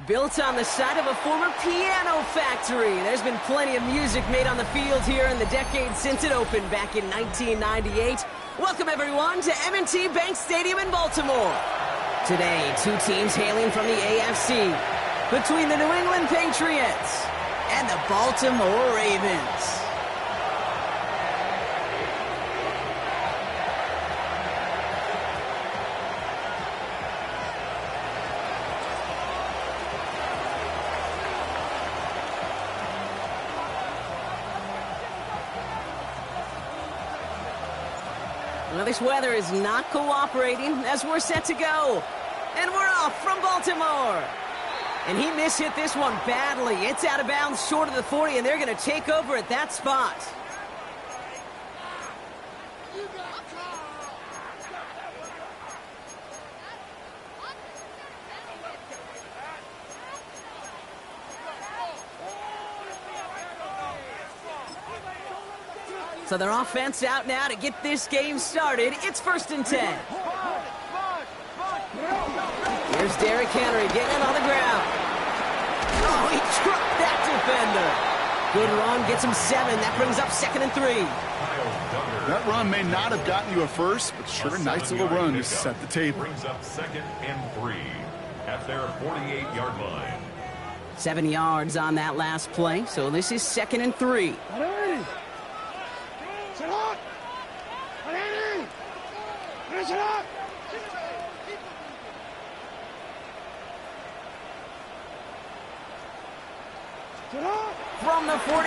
built on the side of a former piano factory. There's been plenty of music made on the field here in the decade since it opened back in 1998. Welcome, everyone, to M&T Bank Stadium in Baltimore. Today, two teams hailing from the AFC, between the New England Patriots and the Baltimore Ravens. Well, this weather is not cooperating as we're set to go. And we're off from Baltimore. And he mishit this one badly. It's out of bounds short of the 40, and they're going to take over at that spot. So their offense out now to get this game started. It's 1st and 10. Here's Derrick Henry getting it on the ground. Oh, he trucked that defender. Good run, gets him 7. That brings up 2nd and 3. That run may not have gotten you a first, but sure a nice little run to set the table. Brings up 2nd and 3 at their 48-yard line. 7 yards on that last play, so this is 2nd and 3. From the 48.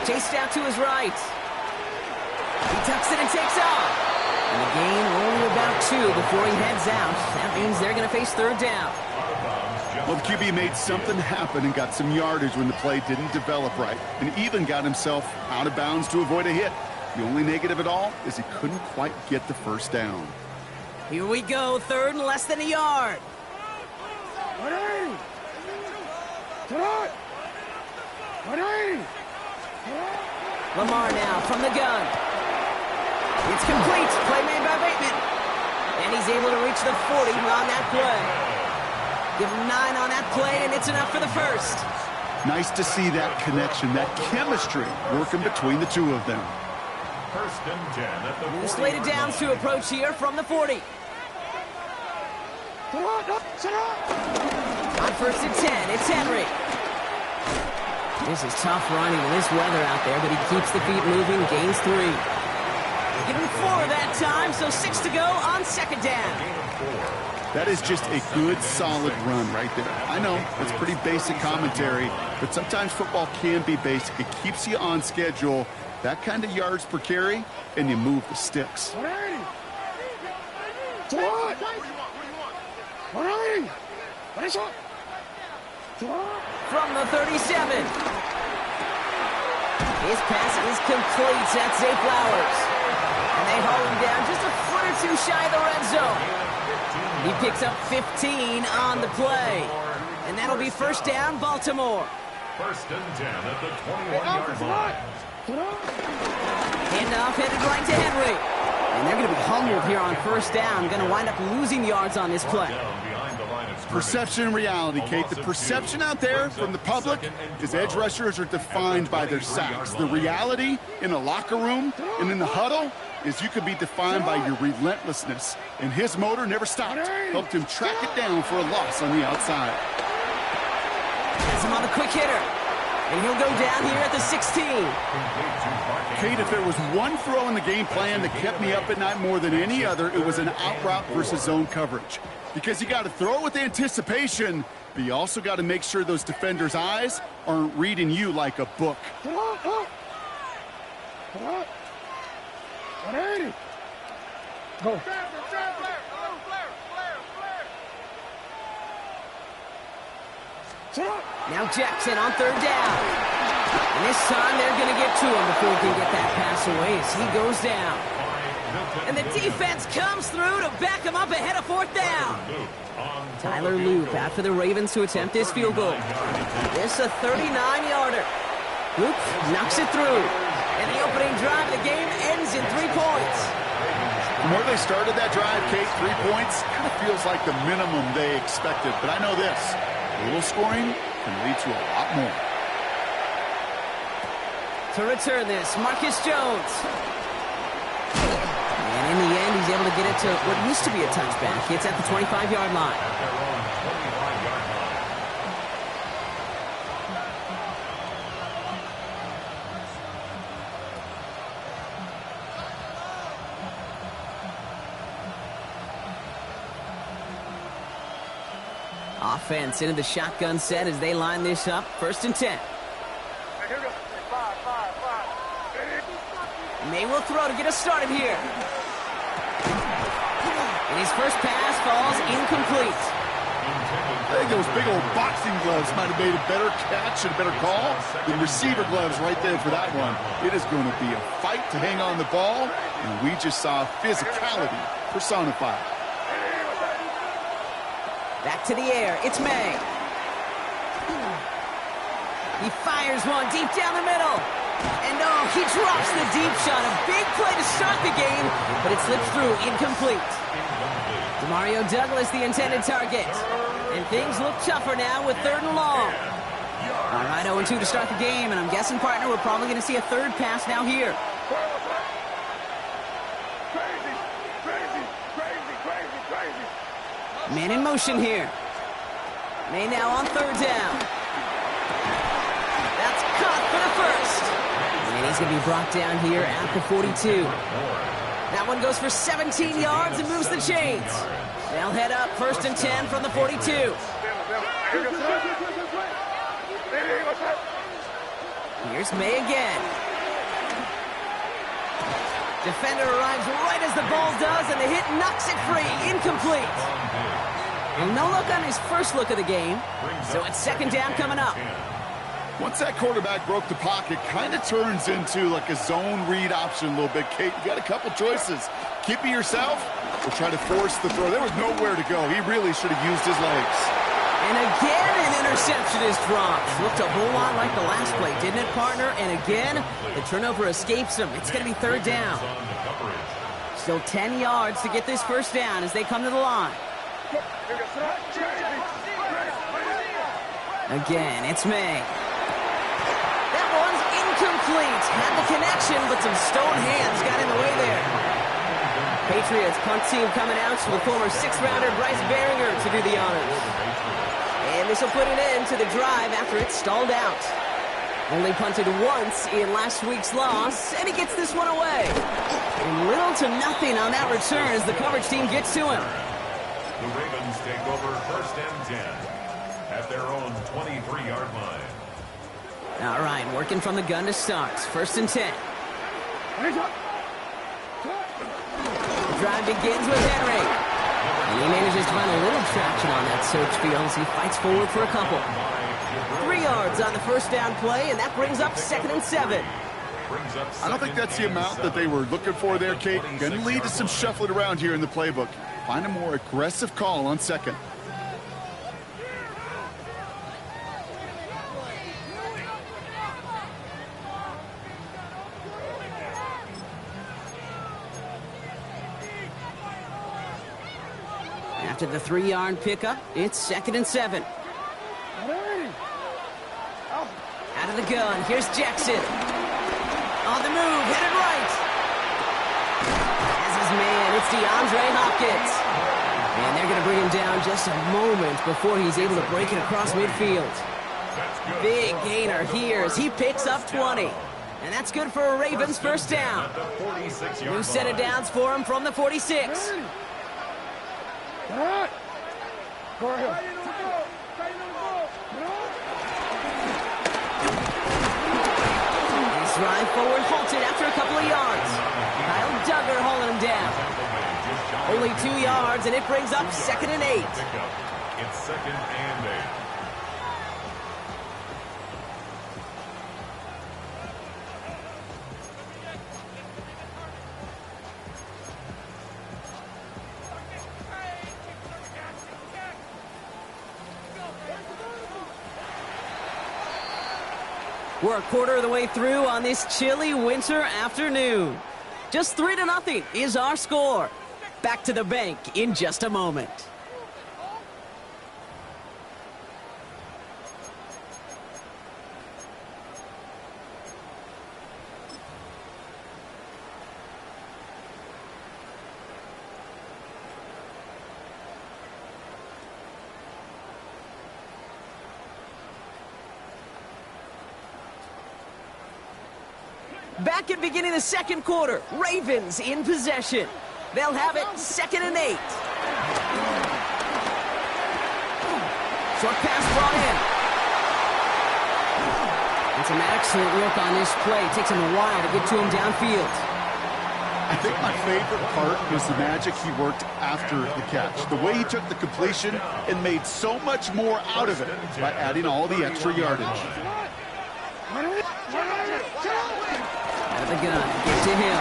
Chased out to his right. He tucks it and takes off. And the gain only about 2 before he heads out. That means they're going to face 3rd down. Well, the QB made something happen and got some yardage when the play didn't develop right, and even got himself out of bounds to avoid a hit. The only negative at all is he couldn't quite get the first down. Here we go, 3rd and less than a yard. Lamar now from the gun. It's complete. Play made by Bateman. And he's able to reach the 40 on that play. Give him 9 on that play, and it's enough for the first. Nice to see that connection, that chemistry working between the two of them. 1st and 10 at the 40. Slated downs to approach here from the 40. On 1st and 10, it's Henry. This is tough running in this weather out there, but he keeps the feet moving, gains 3. Give him 4 that time, so 6 to go on 2nd down. That is just a good, solid run right there. I know, it's pretty basic commentary, but sometimes football can be basic. It keeps you on schedule, that kind of yards per carry, and you move the sticks. From the 37. His pass is complete. That's Zay Flowers. And they haul him down just a foot or 2 shy of the red zone. He picks up 15 on the play. And that'll be 1st down, Baltimore. 1st and 10 at the 21-yard line. Handoff headed right to Henry. And they're going to be humbled here on 1st down. Going to wind up losing yards on this play. Perception and reality, Kate. The perception out there from the public is edge rushers are defined by their sacks. The reality in a locker room and in the huddle is you can be defined by your relentlessness. And his motor never stopped. Helped him track it down for a loss on the outside. Has him on a quick hitter. And he'll go down here at the 16. Kate, if there was one throw in the game plan that kept me up at night more than any other, it was an out route versus zone coverage. Because you got to throw it with anticipation, but you also got to make sure those defenders' eyes aren't reading you like a book. Go. Now Jackson on 3rd down. And this time they're going to get to him before he can get that pass away as he goes down. And the defense comes through to back him up ahead of 4th down. Tyler Loop after the Ravens to attempt this field goal. This a 39-yarder. Loop knocks it through. And the opening drive of the game ends in 3 points. From where they started that drive, Kate, 3 points kind of feels like the minimum they expected. But I know this, a little scoring can lead to a lot more. To return this, Marcus Jones. And in the end, he's able to get it to what used to be a touchback. It's at the 25-yard line. Offense into the shotgun set as they line this up. 1st and 10. May will throw to get us started here. And his first pass falls incomplete. I think those big old boxing gloves might have made a better catch and a better call than receiver gloves right there for that one. It is going to be a fight to hang on the ball, and we just saw physicality personified. Back to the air. It's May. He fires one deep down the middle. And oh, he drops the deep shot. A big play to start the game, but it slips through incomplete. Demario Douglas, the intended target. And things look tougher now with 3rd and long. All right, 0-2 to start the game, and I'm guessing, partner, we're probably going to see a 3rd pass now here. Man in motion here. May now on 3rd down. That's caught for the first. And he's going to be brought down here at the 42. That one goes for 17 yards and moves the chains. They'll head up 1st and 10 from the 42. Here's May again. Defender arrives right as the ball does, and the hit knocks it free. Incomplete. And no look on his first look of the game. So it's 2nd down coming up. Once that quarterback broke the pocket, kind of turns into like a zone read option a little bit. Kate, you got a couple choices. Keep it yourself or try to force the throw. There was nowhere to go. He really should have used his legs. And again, an interception is dropped. Looked a whole lot like the last play, didn't it, partner? And again, the turnover escapes him. It's going to be 3rd down. Still 10 yards to get this 1st down as they come to the line. Again, it's May. That one's incomplete. Had the connection, but some stone hands got in the way there. Patriots punt team coming out with former 6th-rounder Bryce Behringer to do the honors. And this will put an end to the drive after it stalled out. Only punted once in last week's loss, and he gets this one away. And little to nothing on that return as the coverage team gets to him. The Ravens take over 1st and 10 at their own 23-yard line. All right, working from the gun to start. 1st and 10. The drive begins with Henry. And he manages to find a little traction on that search field as he fights forward for a couple. 3 yards on the 1st down play, and that brings up 2nd and 7. I don't think that's the amount that they were looking for there, Kate. Going to lead to some shuffling around here in the playbook. Find a more aggressive call on 2nd. After the 3-yard pickup, it's 2nd and 7. Out of the gun, here's Jackson. On the move, headed right. As his man, it's DeAndre Hopkins. And they're going to bring him down just a moment before he's able to break it across midfield. Big gainer here as he picks up 20. And that's good for a Ravens 1st down. New set of downs for him from the 46. His drive forward halted after a couple of yards. Kyle Duggar hauling him down. Only 2 yards, and it brings up 2nd and 8. It's 2nd and 8. We're a quarter of the way through on this chilly winter afternoon. Just 3-0 is our score. Back to the bank in just a moment. Back at beginning of the second quarter, Ravens in possession. They'll have it 2nd and 8. Short pass brought in. And some excellent work on this play. Takes him a while to get to him downfield. I think my favorite part was the magic he worked after the catch. The way he took the completion and made so much more out of it by adding all the extra yardage. Out of the gun, get to him.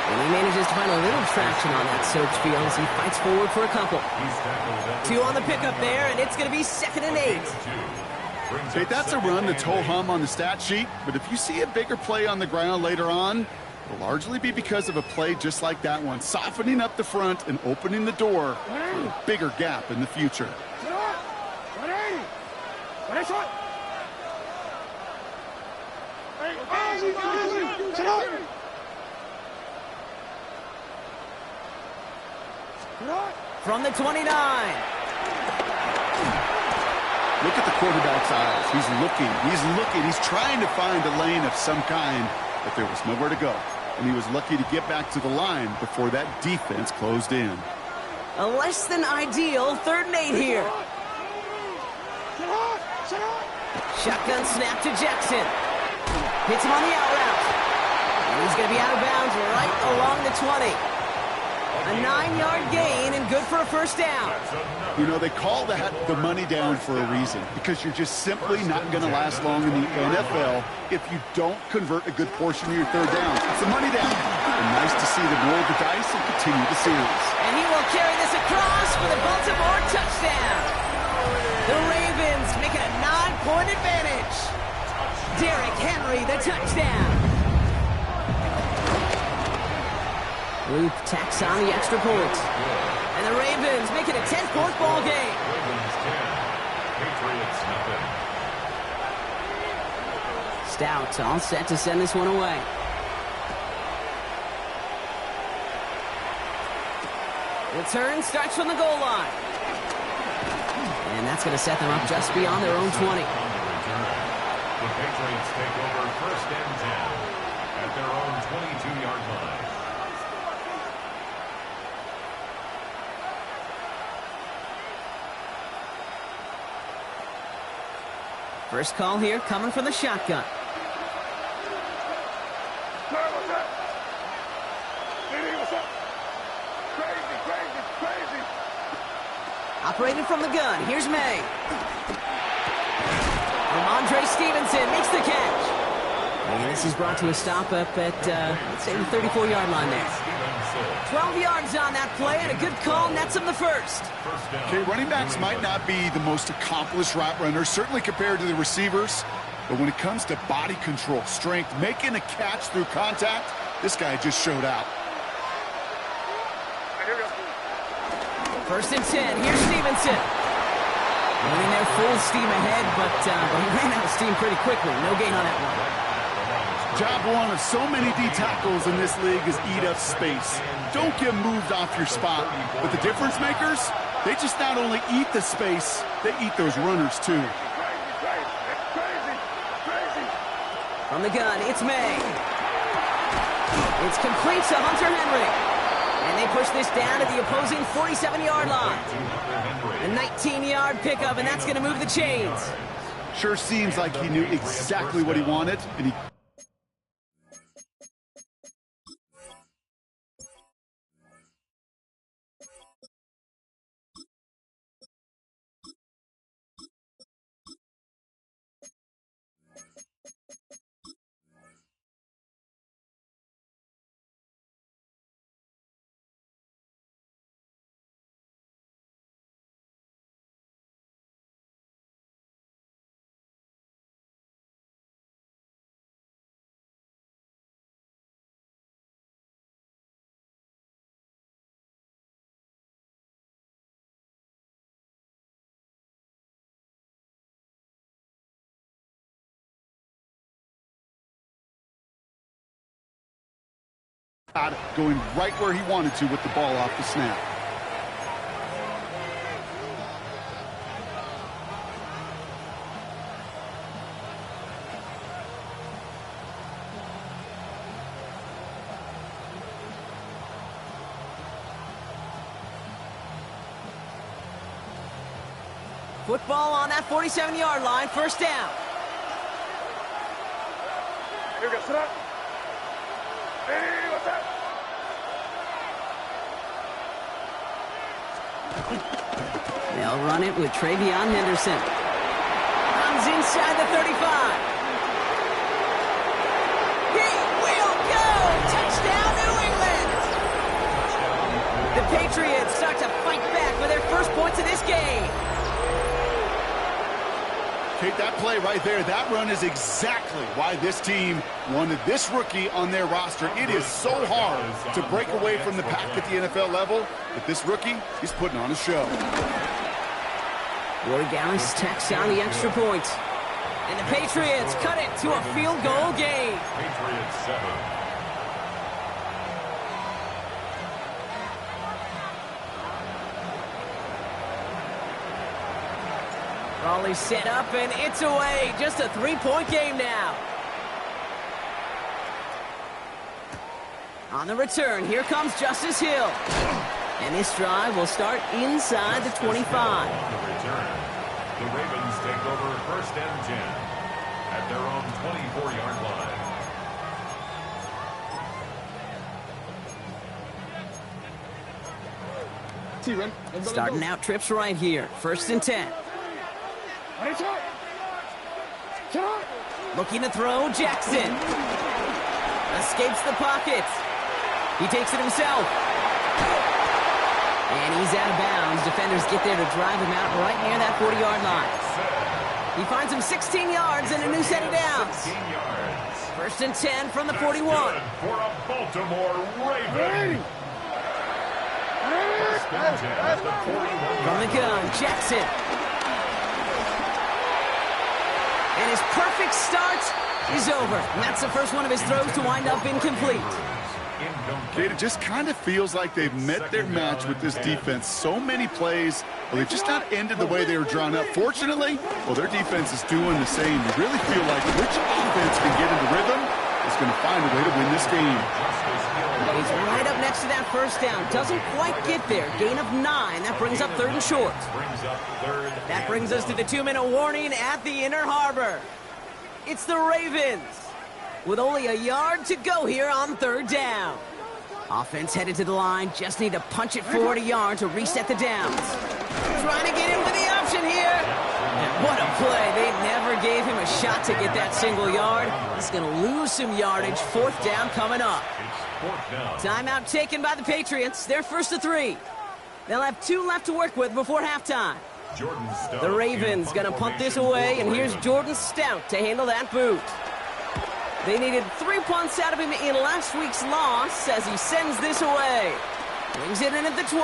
And he manages to find a little traction on that search field as he fights forward for a couple. 2 on the pickup there, and it's going to be 2nd and 8. Okay, that's a run that's ho-hum on the stat sheet, but if you see a bigger play on the ground later on, it'll largely be because of a play just like that one, softening up the front and opening the door for a bigger gap in the future. From the 29. Look at the quarterback's eyes. He's looking. He's trying to find a lane of some kind, but there was nowhere to go. And he was lucky to get back to the line before that defense closed in. A less than ideal 3rd and 8 here. Shotgun snap to Jackson. Hits him on the out route. And he's going to be out of bounds right along the 20. A 9-yard gain and good for a first down. You know, they call that the money down for a reason, because you're just simply not going to last long in the NFL if you don't convert a good portion of your 3rd downs. It's a money down. And nice to see them roll the dice and continue the series. And he will carry this across for the Baltimore touchdown. The Ravens make it a 9-point advantage. Derrick Henry, the touchdown. Luke tacks on the extra point. And the Ravens make it a 10-point ball game. Stout all set to send this one away. Return starts from the goal line. And that's going to set them up just beyond their own 20. The Patriots take over 1st and 10 at their own 22-yard line. First call here coming from the shotgun. Operating from the gun, here's May. Ramondre Stevenson makes the catch. And this is brought to a stop up at, let's say, the 34-yard line there. 12 yards on that play, and a good call nets him the first. Okay, running backs might not be the most accomplished route runners, certainly compared to the receivers. But when it comes to body control, strength, making a catch through contact, this guy just showed out. 1st and 10, here's Stevenson. Running there full steam ahead, but he ran out of steam pretty quickly. No gain on that one. Job one of so many D tackles in this league is eat up space. Don't get moved off your spot. But the difference makers, they just not only eat the space, they eat those runners too. From the gun, it's May. It's complete to Hunter Henry. And they push this down to the opposing 47-yard line. A 19-yard pickup, and that's going to move the chains. Sure seems like he knew exactly what he wanted, and he Going right where he wanted to with the ball off the snap. Football on that 47-yard line, first down. Here goes up. Hey, what's up? They'll run it with Travion Henderson. Comes inside the 35. He will go! Touchdown, New England! The Patriots start to fight back for their first points of this game. Kate, that play right there, that run is exactly why this team wanted this rookie on their roster. It is so hard to break away from the pack at the NFL level, but this rookie is putting on a show. Roy Gallas tacks on the extra point. And the Patriots cut it to a field goal game. Patriots 7. Raleigh set up, and it's away. Just a three-point game now. On the return, here comes Justice Hill. And this drive will start inside the 25. On the return, the Ravens take over first and 10 at their own 24-yard line. Starting out trips right here. First and 10. Looking to throw, Jackson. Escapes the pocket. He takes it himself. And he's out of bounds. Defenders get there to drive him out right near that 40-yard line. He finds him 16 yards and a new set of downs. 16 yards. First and 10 from the 41. Good for a Baltimore Raven. First and 10 at the 41. From the gun, Jackson. And his perfect start is over. And that's the first one of his throws to wind up incomplete. Kate, it just kind of feels like they've met their match with this defense. So many plays, well, they've just not ended the way they were drawn up. Fortunately, well, their defense is doing the same. You really feel like which offense can get into rhythm is going to find a way to win this game. He's right up next to that first down. Doesn't quite get there. Gain of 9. That brings up third and short. That brings us to the 2-minute warning at the Inner Harbor. It's the Ravens with only a yard to go here on third down. Offense headed to the line. Just need to punch it forward a yard to reset the downs. Trying to get in with the option here. And what a play. They never gave him a shot to get that single yard. He's going to lose some yardage. Fourth down coming up. Timeout taken by the Patriots. They're first to 3. They'll have 2 left to work with before halftime. The Ravens going to punt this away, and here's Jordan Stout to handle that boot. They needed 3 punts out of him in last week's loss as he sends this away. Brings it in at the 12.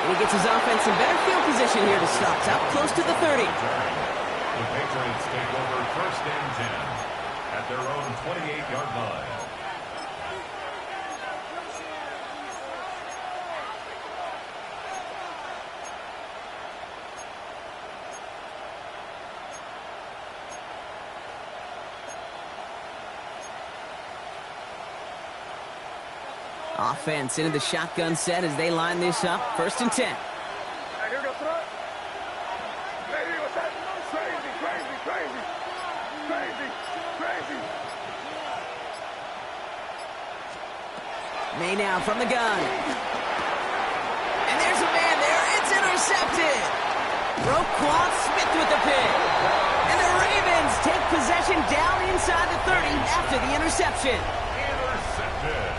And he gets his offense in better field position here to stop. Up close to the 30. The Patriots take over first and 10 at their own 28-yard line. Offense into the shotgun set as they line this up. First and 10. Here goes front. Baby, what's that? Crazy, crazy, crazy. Crazy, crazy. May now from the gun. And there's a man there. It's intercepted. Roquan Smith with the pick. And the Ravens take possession down inside the 30 after the interception.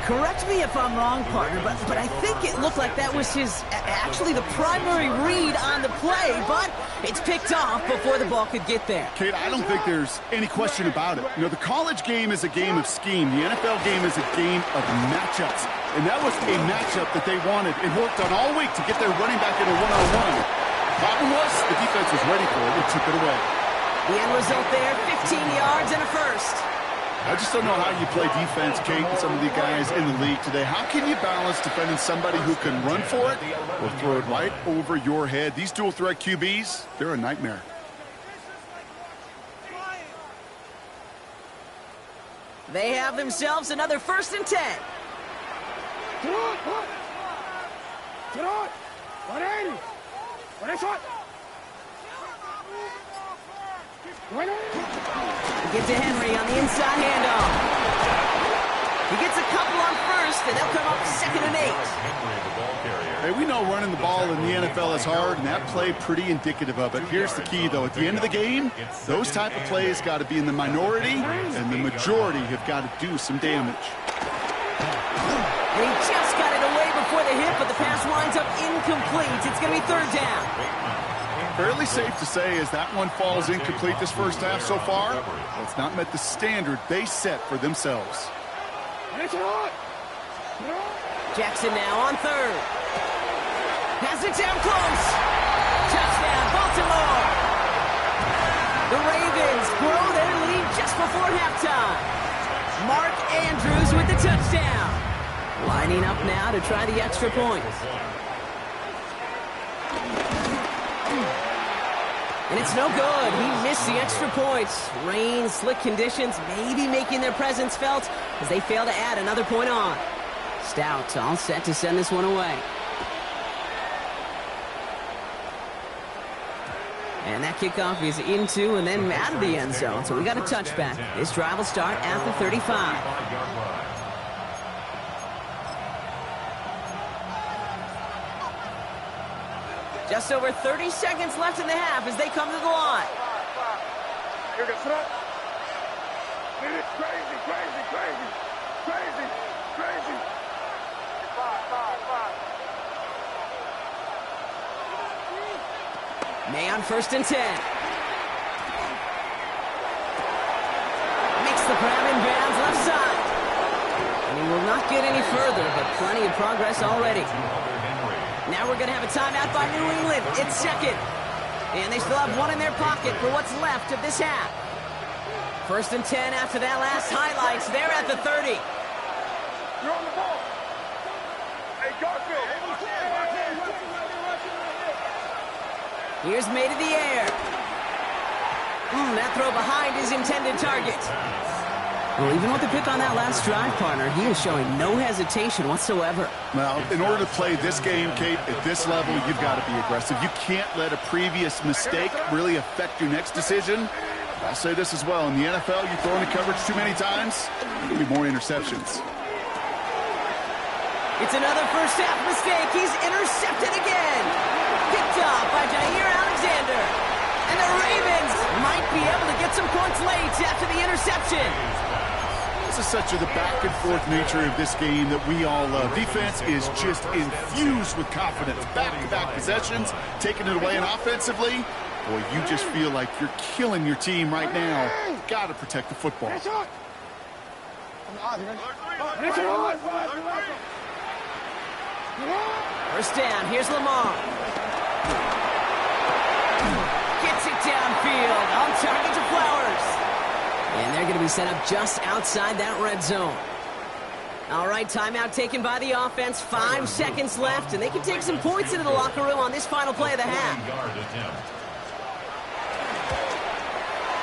Correct me if I'm wrong, partner, but I think it looked like that was actually the primary read on the play, but it's picked off before the ball could get there. Kate, I don't think there's any question about it. You know, the college game is a game of scheme. The NFL game is a game of matchups. And that was a matchup that they wanted and worked on all week to get their running back in a one-on-one. Problem was, the defense was ready for it and took it away. The end result there, 15 yards and a first. I just don't know how you play defense, Kate, with some of the guys in the league today. How can you balance defending somebody who can run for it or throw it right over your head? These dual-threat QBs, they're a nightmare. They have themselves another 1st and 10. Get on! 180! 180! Get to Henry on the inside handoff. He gets a couple on 1st, and they'll come up 2nd and 8. Hey, we know running the ball in the NFL is hard, and that play pretty indicative of it. Here's the key, though. At the end of the game, those type of plays got to be in the minority, and the majority have got to do some damage. And he just got it away before the hit, but the pass winds up incomplete. It's going to be 3rd down. Fairly safe to say as that one falls incomplete this first half so far, it's not met the standard they set for themselves. Jackson now on 3rd. Has it down close. Touchdown, Baltimore. The Ravens grow their lead just before halftime. Mark Andrews with the touchdown. Lining up now to try the extra point. And it's no good. He missed the extra points. Rain, slick conditions, maybe making their presence felt as they fail to add another point on. Stout all set to send this one away. And that kickoff is into and then out of the end zone. So we got a touchback. This drive will start at the 35. Just over 30 seconds left in the half as they come to the line. Here goes front. It's crazy, crazy, crazy, crazy, crazy. 5. May on 1st and 10. Makes the grab in bounds left side. And he will not get any further, but plenty of progress already. Now we're going to have a timeout by New England. It's 2nd. And they still have one in their pocket for what's left of this half. 1st and 10 after that last highlights. They're at the 30. You're on the ball. Hey, Garfield. Here's made in the air. That throw behind his intended target. Well, even with the pick on that last drive, partner, he is showing no hesitation whatsoever. Well, in order to play this game, Kate, at this level, you've got to be aggressive. You can't let a previous mistake really affect your next decision. I'll say this as well. In the NFL, you throw into coverage too many times, there'll be more interceptions. It's another first half mistake. He's intercepted again. Picked off by Jair Alexander. And the Ravens might be able to get some points late after the interception. This is such the back-and-forth nature of this game that we all love. Defense is just infused with confidence. Back-to-back possessions, taking it away, and offensively, boy, you just feel like you're killing your team right now. Got to protect the football. First down, here's Lamar. Gets it downfield, on target to Flowers. And they're going to be set up just outside that red zone. All right, timeout taken by the offense. 5 seconds left, and they can take some points into the locker room on this final play of the half.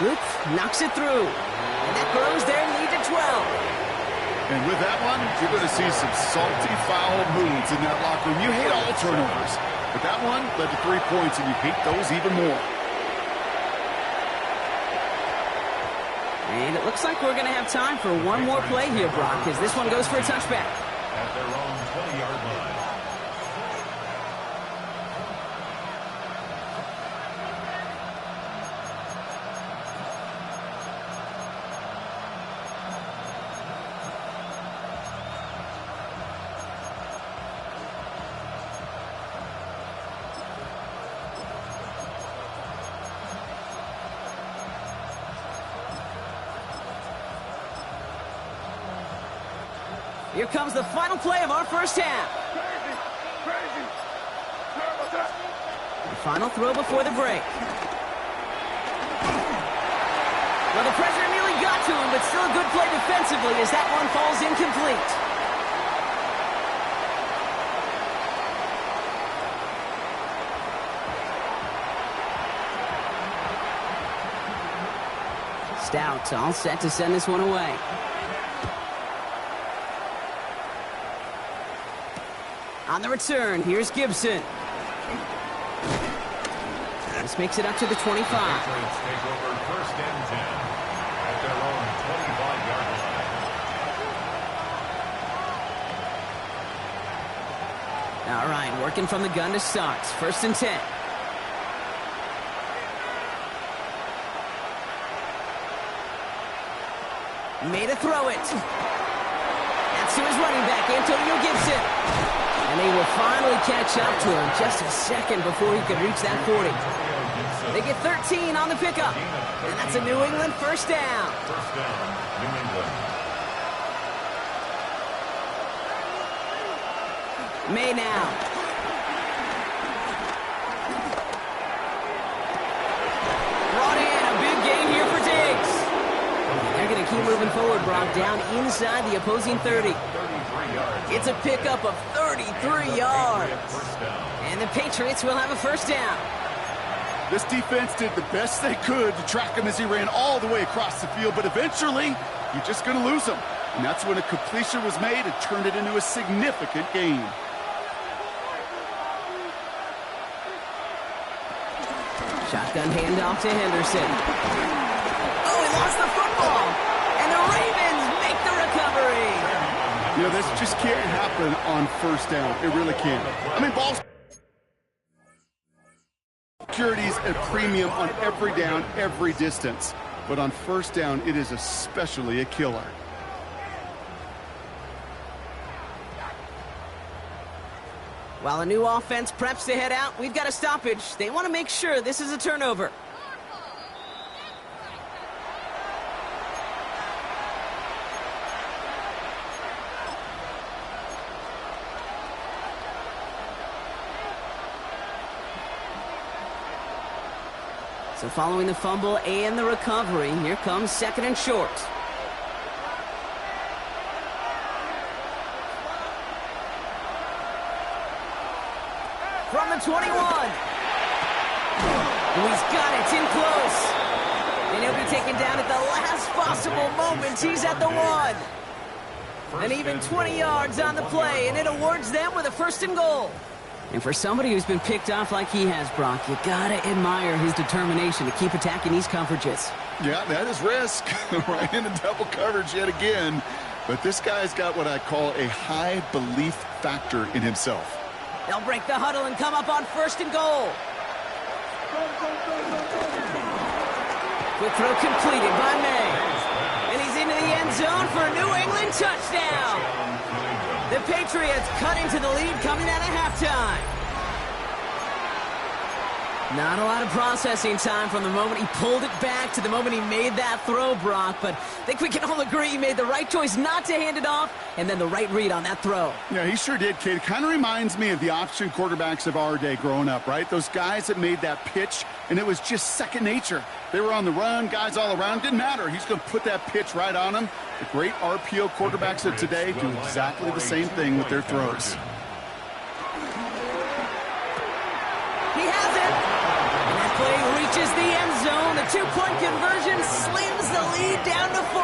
Oops, knocks it through. And that grows their lead to 12. And with that one, you're going to see some salty, foul moods in that locker room. You hate all turnovers, but that one led to 3 points, and you hate those even more. And it looks like we're going to have time for one more play here, Brock, as this one goes for a touchback. At their own 20-yard line. Here comes the final play of our first half. Crazy, crazy. Terrible touch. The final throw before the break. Well, the pressure nearly got got to him, but still a good play defensively as that one falls incomplete. Stout all set to send this one away. On the return, here's Gibson. This makes it up to the 25. The Patriots take over first and 10 at their own 25-yard line. All right, working from the gun to start. First and 10. Made a throw it. That's to his running back, Antonio Gibson. And they will finally catch up to him just a second before he could reach that 40. They get 13 on the pickup. And that's a New England first down. First down, New England. May now. Brought in a big gain here for Diggs. They're going to keep moving forward, Brock, down inside the opposing 30. It's a pickup of 33 yards. And the Patriots will have a first down. This defense did the best they could to track him as he ran all the way across the field, but eventually, you're just going to lose him. And that's when a completion was made and turned it into a significant gain. Shotgun handoff to Henderson. Oh, he lost the football. And the Ravens make the recovery. You know, this just can't happen on first down. It really can't. I mean, ball security's at premium on every down, every distance. But on first down, it is especially a killer. While a new offense preps to head out, we've got a stoppage. They want to make sure this is a turnover. So following the fumble and the recovery, here comes second and short. From the 21. Oh, he's got it in close. And he'll be taken down at the last possible moment. He's at the 1. And even 20 yards on the play, and it awards them with a first and goal. And for somebody who's been picked off like he has, Brock, you gotta admire his determination to keep attacking these coverages. Yeah, that is risk. Right into double coverage yet again. But this guy's got what I call a high belief factor in himself. They'll break the huddle and come up on first and goal. Quick throw completed by May. And he's into the end zone for a New England touchdown. The Patriots cut into the lead coming out of halftime. Not a lot of processing time from the moment he pulled it back to the moment he made that throw, Brock. But I think we can all agree he made the right choice not to hand it off and then the right read on that throw. Yeah, he sure did, kid. It kind of reminds me of the option quarterbacks of our day growing up, right? Those guys that made that pitch, and it was just second nature. They were on the run, guys all around. Didn't matter. He's going to put that pitch right on them. The great RPO quarterbacks of today do exactly the same thing with their throws. He has it. And that play reaches the end zone. The two-point conversion slams the lead down to 4.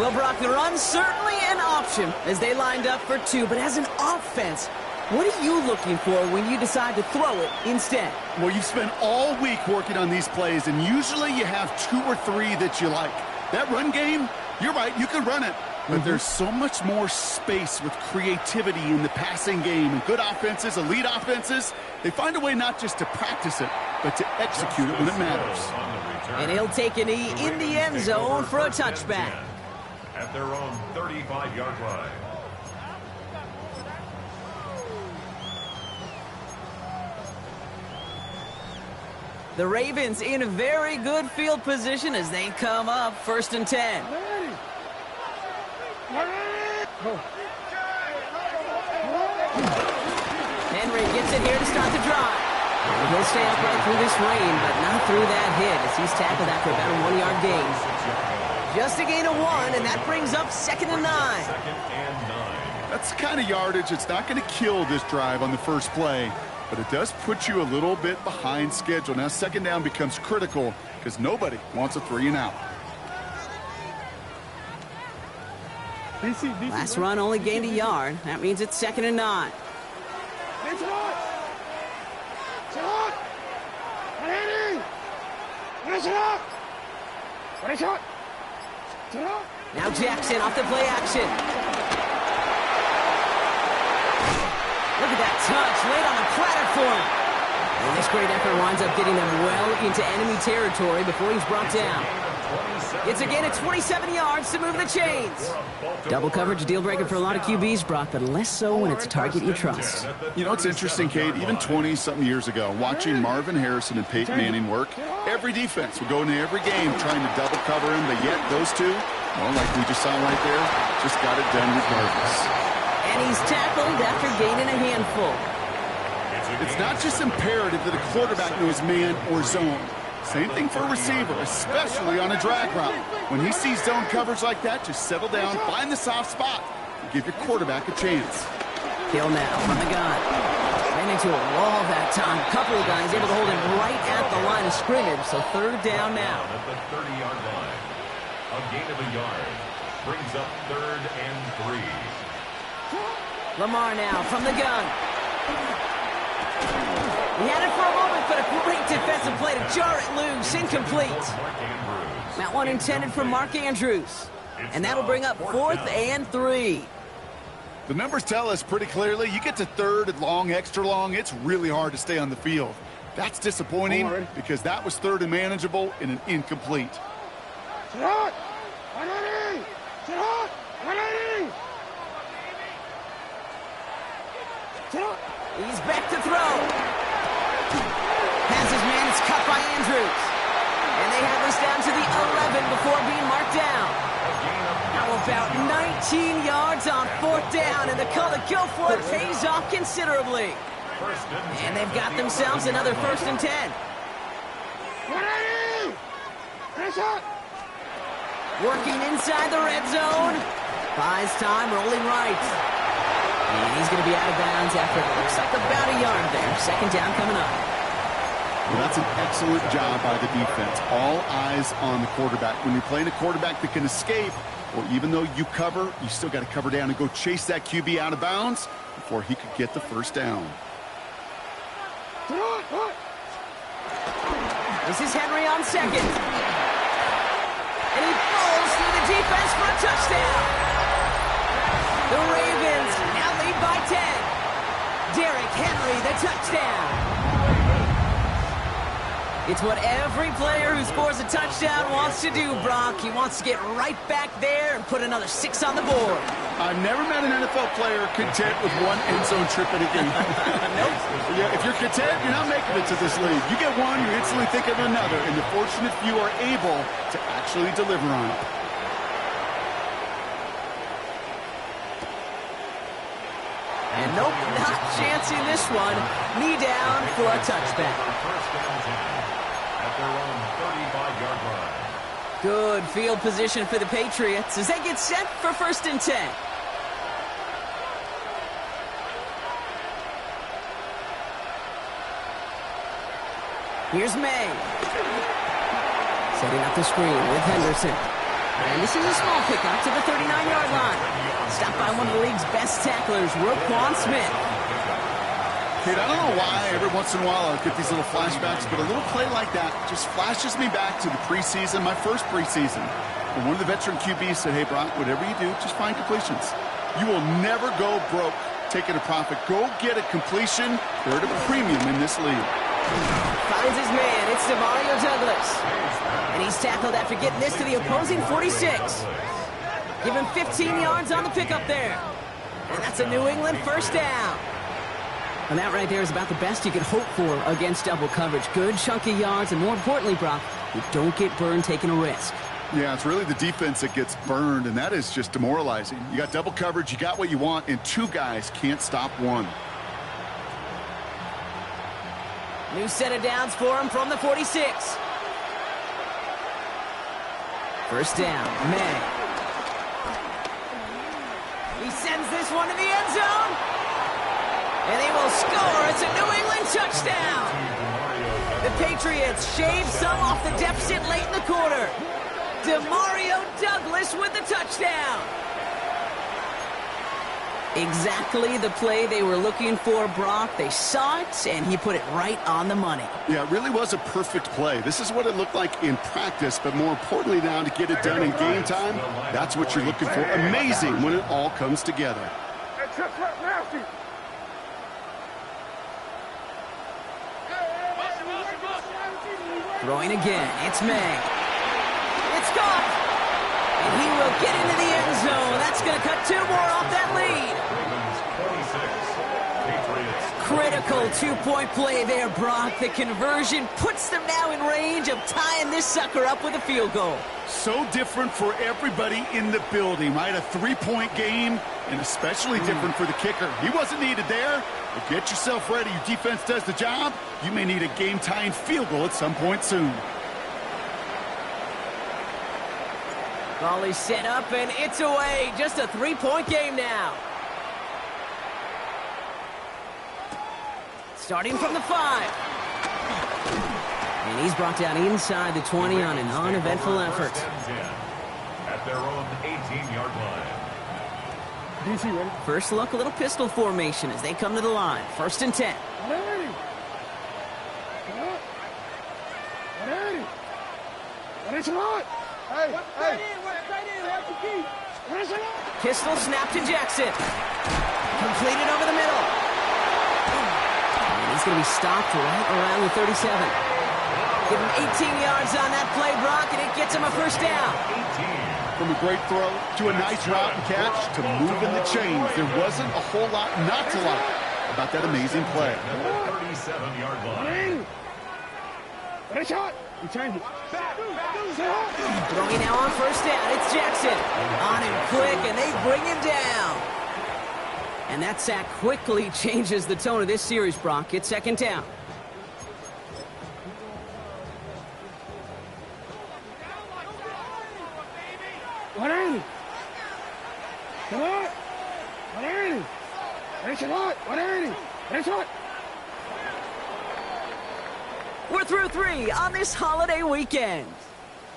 Well, Brock, the run's certainly an option as they lined up for 2. But as an offense, what are you looking for when you decide to throw it instead? Well, you've spent all week working on these plays, and usually you have 2 or 3 that you like. That run game, you're right, you can run it. But there's so much more space with creativity in the passing game. And good offenses, elite offenses, they find a way not just to practice it, but to execute it when it matters. And he'll take a knee in the end zone for a touchback. At their own 35-yard line. The Ravens in a very good field position as they come up first and 10. Henry gets it here to start the drive. And he'll stay upright through this rain, but not through that hit as he's tackled after about a 1-yard gain. Just a gain of 1, and that brings up 2nd and 9. That's the kind of yardage that's not going to kill this drive on the first play, but it does put you a little bit behind schedule. Now 2nd down becomes critical because nobody wants a 3 and out. Last run only gained a yard. That means it's 2nd and 9. Now Jackson off the play action. Look at that touch laid on the platter for him. And this great effort winds up getting them well into enemy territory before he's brought down. It's a gain of 27 yards to move the chains. Double coverage deal breaker for a lot of QBs, Brock, but less so when it's a target you trust. You know, it's interesting, Kate, even 20-something years ago, watching Marvin Harrison and Peyton Manning work, every defense would go into every game trying to double cover him, but yet those two, well, like we just saw right there, just got it done regardless. And he's tackled after gaining a handful. It's not just imperative that a quarterback knows man or zone. Same thing for a receiver, especially on a drag route. When he sees zone coverage like that, just settle down, find the soft spot, and give your quarterback a chance. Hill now from the gun. Ran into a wall that time. A couple of guys able to hold him right at the line of scrimmage, so 3rd down now. At the 30-yard line. A gain of a yard brings up 3rd and 3. Lamar now from the gun. He had it for a moment, but a great defensive play to jar it loose. Incomplete. That one intended for Mark Andrews. And that'll bring up 4th and 3. The numbers tell us pretty clearly, you get to 3rd and long, extra long, it's really hard to stay on the field. That's disappointing because that was 3rd and manageable in an incomplete. He's back to throw. Has his man, it's cut by Andrews. And they have this down to the 11 before being marked down. How about 19 yards on 4th down, and the call to go for it pays off considerably. And they've got themselves another 1st and 10. Working inside the red zone. Buys time, rolling right. And he's going to be out of bounds after it looks like about a yard there. 2nd down coming up. Well, that's an excellent job by the defense. All eyes on the quarterback. When you're playing a quarterback that can escape, or even though you cover, you still got to cover down and go chase that QB out of bounds before he could get the 1st down. This is Henry on 2nd. And he falls through the defense for a touchdown. The Ravens now lead by 10. Derrick Henry, the touchdown. It's what every player who scores a touchdown wants to do, Brock. He wants to get right back there and put another 6 on the board. I've never met an NFL player content with one end zone trip in a game. Nope. Yeah, if you're content, you're not making it to this league. You get one, you instantly think of another, and the fortunate few are able to actually deliver on it. And nope, not chancing this one. Knee down for a touchback. At their own 35-yard line. Good field position for the Patriots as they get set for 1st and 10. Here's May. Setting up the screen with Henderson. And this is a small pickup to the 39-yard line. Stopped by one of the league's best tacklers, Roquan Smith. Kate, I don't know why every once in a while I'll get these little flashbacks, but a little play like that just flashes me back to the preseason, my first preseason. And one of the veteran QBs said, hey, Brock, whatever you do, just find completions. You will never go broke taking a profit. Go get a completion. They're at a premium in this league. Finds his man. It's Demario Douglas. And he's tackled after getting this to the opposing 46. Give him 15 yards on the pickup there. And that's a New England 1st down. And that right there is about the best you could hope for against double coverage. Good chunky yards, and more importantly, Brock, you don't get burned taking a risk. Yeah, it's really the defense that gets burned, and that is just demoralizing. You got double coverage, you got what you want, and 2 guys can't stop one. New set of downs for him from the 46. First down, May. He sends this one to the end zone. And they will score. It's a New England touchdown. The Patriots shave some off the deficit late in the quarter. Demario Douglas with the touchdown. Exactly the play they were looking for, Brock. They saw it, and he put it right on the money. Yeah, it really was a perfect play. This is what it looked like in practice, but more importantly now to get it done in game time, that's what you're looking for. Amazing when it all comes together. Nasty. Throwing again, it's May. It's caught! And he will get into the end zone. That's going to cut 2 more off that lead. Critical 2-point play there, Brock. The conversion puts them now in range of tying this sucker up with a field goal. So different for everybody in the building, right? A 3-point game, and especially different for the kicker. He wasn't needed there, but get yourself ready. Your defense does the job. You may need a game-tying field goal at some point soon. Volley set up, and it's away. Just a 3-point game now. Starting from the 5. And he's brought down inside the 20 on an uneventful effort. At their own 18-yard line. DC, ready? First look, a little pistol formation as they come to the line. 1st and 10. Pistol snap to Jackson. Completed over the middle. And he's going to be stopped right around the 37. Give him 18 yards on that play, Brock, and it gets him a first down. From a great throw to a nice route and catch to moving the chains. There wasn't a whole lot not to like about that amazing play. 37-yard line. Throwing now on first down. It's Jackson. On him quick, and they bring him down. And that sack quickly changes the tone of this series, Brock. It's 2nd down. We're through 3 on this holiday weekend.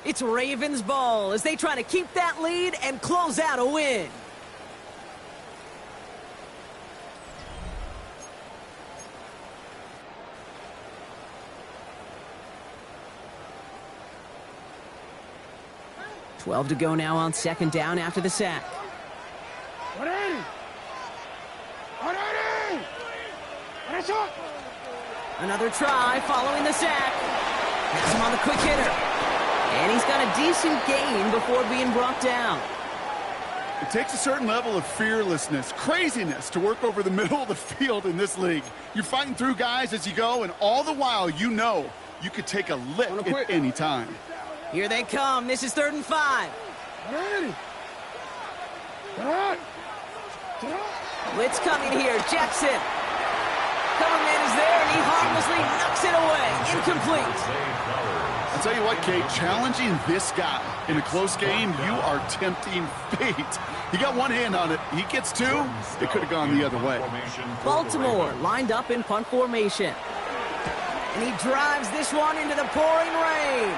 It's Ravens ball as they try to keep that lead and close out a win. $12 to go now on 2nd down after the sack. Another try following the sack. Has him on the quick hitter. And he's got a decent gain before being brought down. It takes a certain level of fearlessness, craziness to work over the middle of the field in this league. You're fighting through guys as you go, and all the while you know you could take a lick at any time. Here they come. This is 3rd and 5. Blitz coming here. Jackson. Cover man is there, and he harmlessly knocks it away. Incomplete. I'll tell you what, Kate, challenging this guy in a close game, you are tempting fate. He got one hand on it. He gets 2. It could have gone the other way. Baltimore lined up in punt formation. And he drives this one into the pouring rain.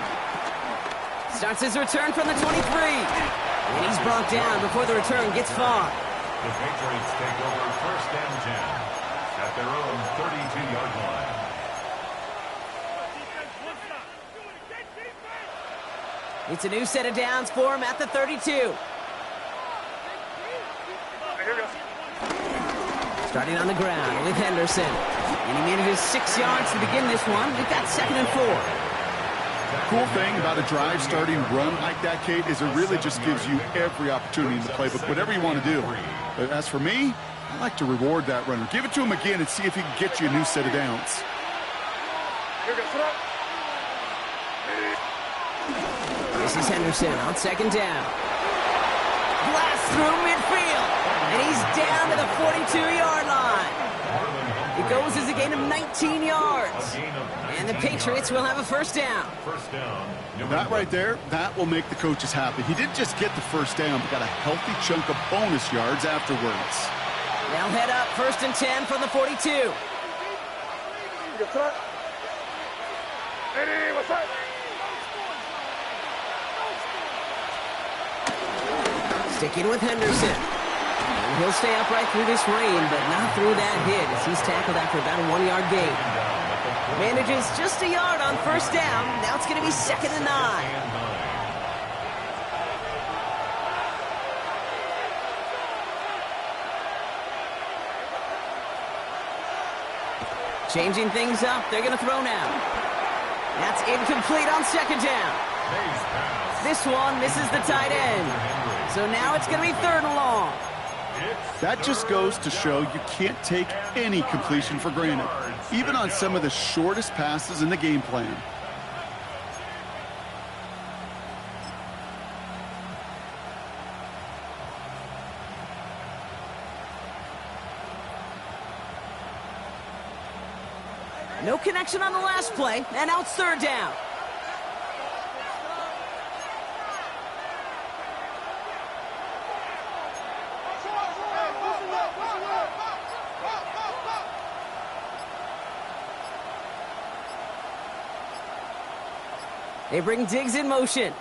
Starts his return from the 23. And he's brought down before the return gets far. The Patriots take over 1st and 10 at their own 32-yard line. It's a new set of downs for him at the 32. Starting on the ground with Henderson. And he made it 6 yards to begin this one. We've got 2nd and 4. Cool thing about a drive starting run like that, Kate, is it really just gives you every opportunity in the playbook, whatever you want to do. But as for me, I like to reward that runner. Give it to him again and see if he can get you a new set of downs. This is Henderson on 2nd down. Blast through midfield. And he's down to the 42-yard line. He It goes as a gain of 19 yards. And the Patriots will have a first down. That right there, that will make the coaches happy. He didn't just get the first down, but got a healthy chunk of bonus yards afterwards. They'll head up 1st and 10 from the 42. What's up? Sticking with Henderson. And he'll stay upright through this rain, but not through that hit as he's tackled after about a 1-yard gain. Manages just a yard on first down. Now it's going to be 2nd and 9. Changing things up. They're going to throw now. That's incomplete on 2nd down. This one misses the tight end. So now it's going to be 3rd and long. That just goes to show you can't take any completion for granted, even on some of the shortest passes in the game plan. No connection on the last play, and now it's 3rd down. They bring Diggs in motion.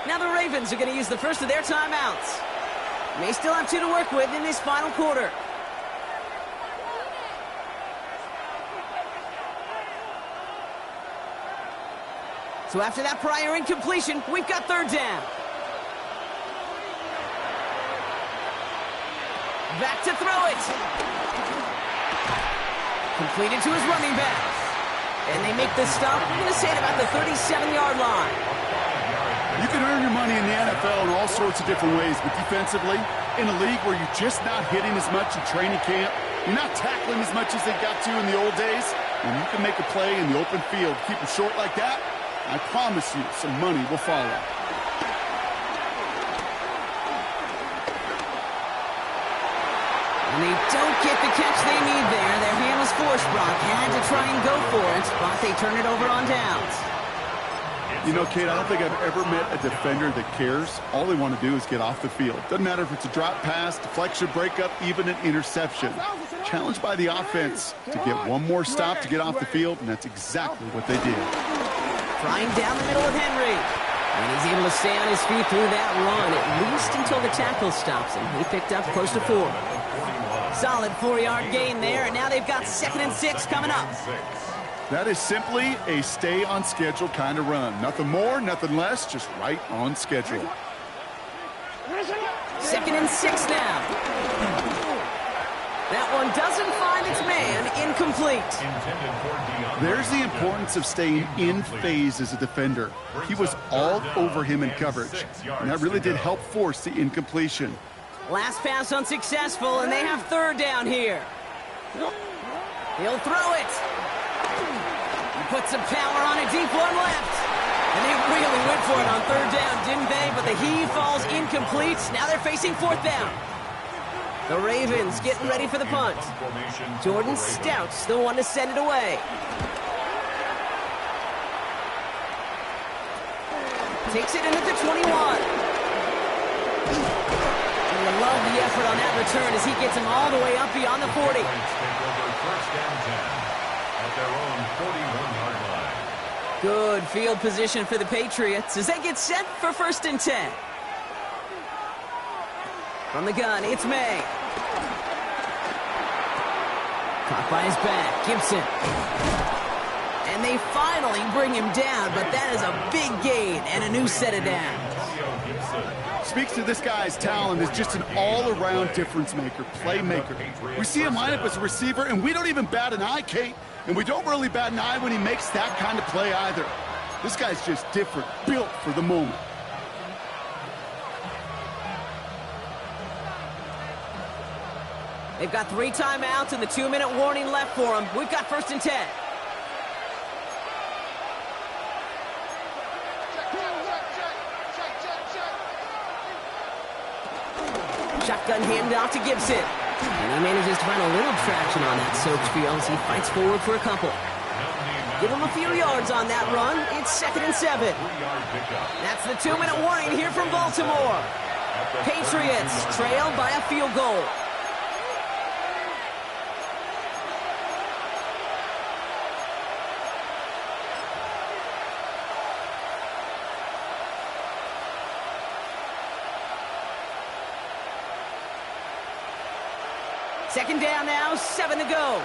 Now the Ravens are going to use the first of their timeouts. May still have 2 to work with in this final quarter. So after that prior incompletion, we've got 3rd down. Back to throw it. Completed to his running back. And they make the stop, we're going to say, at about the 37-yard line. You can earn your money in the NFL in all sorts of different ways, but defensively, in a league where you're just not hitting as much in training camp, you're not tackling as much as they got to in the old days, and you can make a play in the open field, keep them short like that, I promise you some money will follow. And they don't get the catch they need there. Their hand was forced. Brock had to try and go for it, but they turn it over on downs. You know, Kate, I don't think I've ever met a defender that cares. All they want to do is get off the field. Doesn't matter if it's a drop pass, deflection, breakup, even an interception. Challenged by the offense to get one more stop to get off the field, and that's exactly what they did. Flying down the middle with Henry. And he's able to stay on his feet through that run, at least until the tackle stops him. He picked up close to 4. Solid 4-yard gain there, and now they've got 2nd and 6 coming up. That is simply a stay-on-schedule kind of run. Nothing more, nothing less, just right on schedule. 2nd and 6 now. That one doesn't find its man, incomplete. There's the importance of staying in phase as a defender. He was all over him in coverage, and that really did help force the incompletion. Last pass unsuccessful, and they have 3rd down here. He'll throw it. He puts some power on a deep one left. And they really went for it on 3rd down, didn't they? But the heave falls incomplete. Now they're facing 4th down. The Ravens getting ready for the punt. Jordan Stout's the one to send it away. Takes it in at the 21. And I love the effort on that return as he gets him all the way up beyond the 40. Good field position for the Patriots as they get set for 1st and 10. From the gun, it's May. Caught by his back, Gibson. And they finally bring him down, but that is a big gain and a new set of downs. Speaks to this guy's talent as just an all-around difference maker, playmaker. We see him line up as a receiver, and we don't even bat an eye, Kate. And we don't really bat an eye when he makes that kind of play either. This guy's just different, built for the moment. They've got 3 timeouts and the 2-minute warning left for them. We've got 1st and 10. Shotgun handoff to Gibson. And he manages to find a little traction on that soaked field as he fights forward for a couple. Give him a few yards on that run. It's 2nd and 7. That's the 2-minute warning here from Baltimore. Patriots trail by a field goal. Second down now, 7 to go.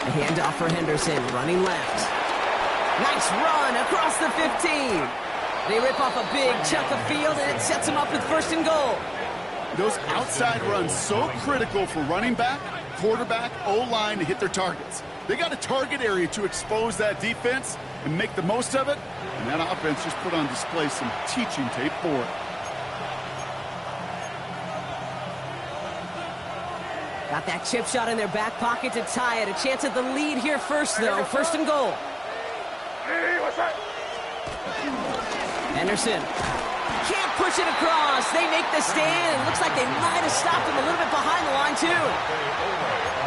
The handoff for Henderson, running left. Nice run across the 15. They rip off a big chunk of field, and it sets them up with 1st and goal. Those outside runs so critical for running back, quarterback, O-line to hit their targets. They got a target area to expose that defense and make the most of it, and that offense just put on display some teaching tape for it. Got that chip shot in their back pocket to tie it. A chance at the lead here first, though. 1st and goal. Henderson can't push it across. They make the stand. Looks like they might have stopped him a little bit behind the line, too.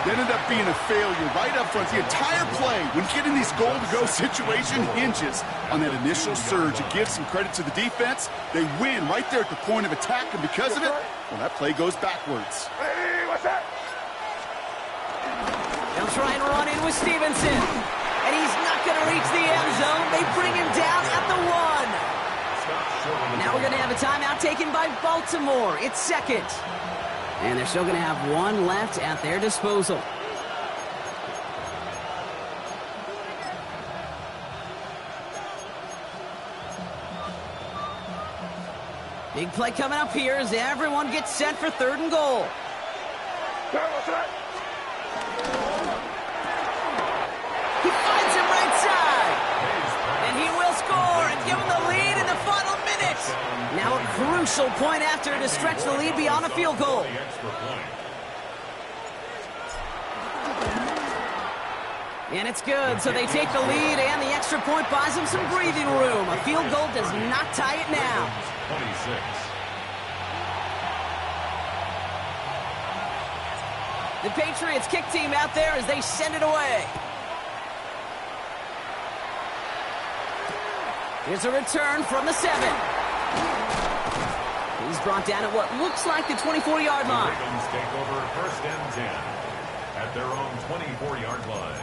It ended up being a failure right up front. The entire play, when getting these goal-to-go situation, hinges on that initial surge. It gives some credit to the defense. They win right there at the point of attack, and because of it, well, that play goes backwards. They'll try and run in with Stevenson. And he's not going to reach the end zone. They bring him down at the 1. Now we're going to have a timeout taken by Baltimore. It's 2nd. And they're still going to have 1 left at their disposal. Big play coming up here as everyone gets set for 3rd and goal. He finds him right side. And he will score and give him the lead in the final minute. Now a crucial point after to stretch the lead beyond a field goal. And it's good, so they take the lead, and the extra point buys them some breathing room. A field goal does not tie it now. 26. The Patriots kick team out there as they send it away. Here's a return from the 7. He's brought down at what looks like the 24-yard line. The Ravens take over 1st and 10 at their own 24-yard line.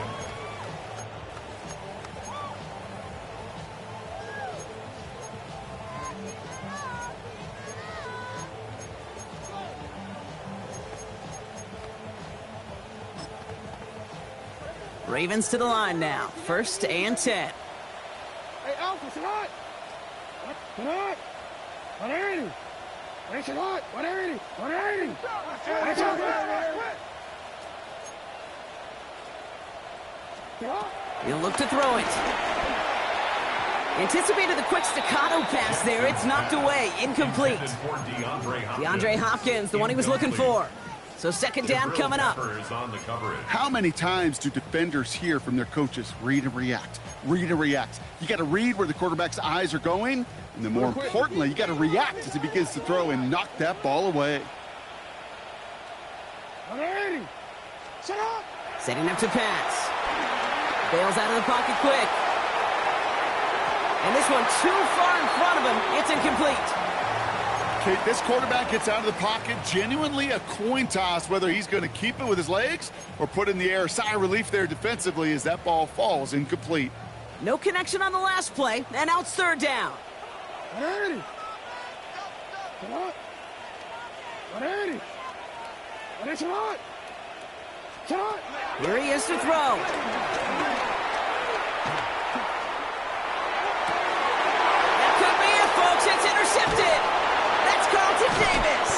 Ravens to the line now. 1st and 10. Hey, Alpha, tonight! Tonight! 180! Hey, tonight! 180! 180! He'll look to throw it. Anticipated the quick staccato pass there. It's knocked away. Incomplete. DeAndre Hopkins, the one he was looking for. So 2nd down coming up. How many times do defenders hear from their coaches, read and react, read and react? You got to read where the quarterback's eyes are going, and then more importantly, you got to react as he begins to throw and knock that ball away. 180! Set up! Setting up to pass. Bails out of the pocket quick. And this one too far in front of him. It's incomplete. Okay, this quarterback gets out of the pocket, genuinely a coin toss whether he's going to keep it with his legs or put it in the air. Sigh of relief there defensively as that ball falls incomplete. No connection on the last play, and now it's 3rd down. 180! Come on! 180! 180! Come on! Here he is to throw. That could be it, folks. It's intercepted. That's Carlton Davis.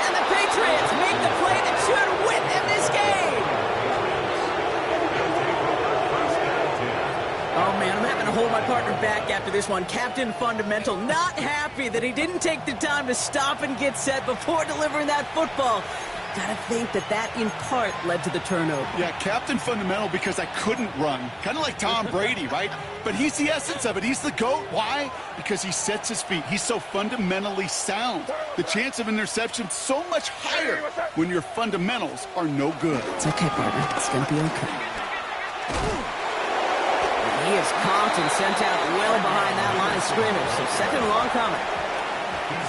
And the Patriots make the play that should win them this game. Oh, man, I'm having to hold my partner back after this one. Captain Fundamental not happy that he didn't take the time to stop and get set before delivering that football. Gotta think that in part led to the turnover. Yeah, captain fundamental because I couldn't run. Kind of like Tom Brady, right? But he's the essence of it. He's the GOAT. Why? Because he sets his feet. He's so fundamentally sound. The chance of interception so much higher when your fundamentals are no good. It's okay, partner. It's gonna be okay. He is caught and sent out well behind that line of scrimmage. So second and long coming.